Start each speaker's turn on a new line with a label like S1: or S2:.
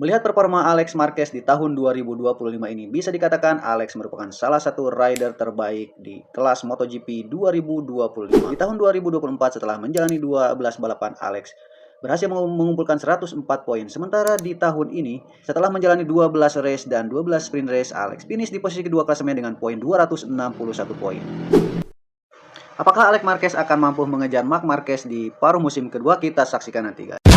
S1: Melihat performa Alex Marquez di tahun 2025 ini, bisa dikatakan Alex merupakan salah satu rider terbaik di kelas MotoGP 2025. Di tahun 2024 setelah menjalani 12 balapan, Alex berhasil mengumpulkan 104 poin. Sementara di tahun ini, setelah menjalani 12 race dan 12 sprint race, Alex finish di posisi kedua klasemen dengan poin 261 poin. Apakah Alex Marquez akan mampu mengejar Marc Marquez di paruh musim kedua? Kita saksikan nanti, guys.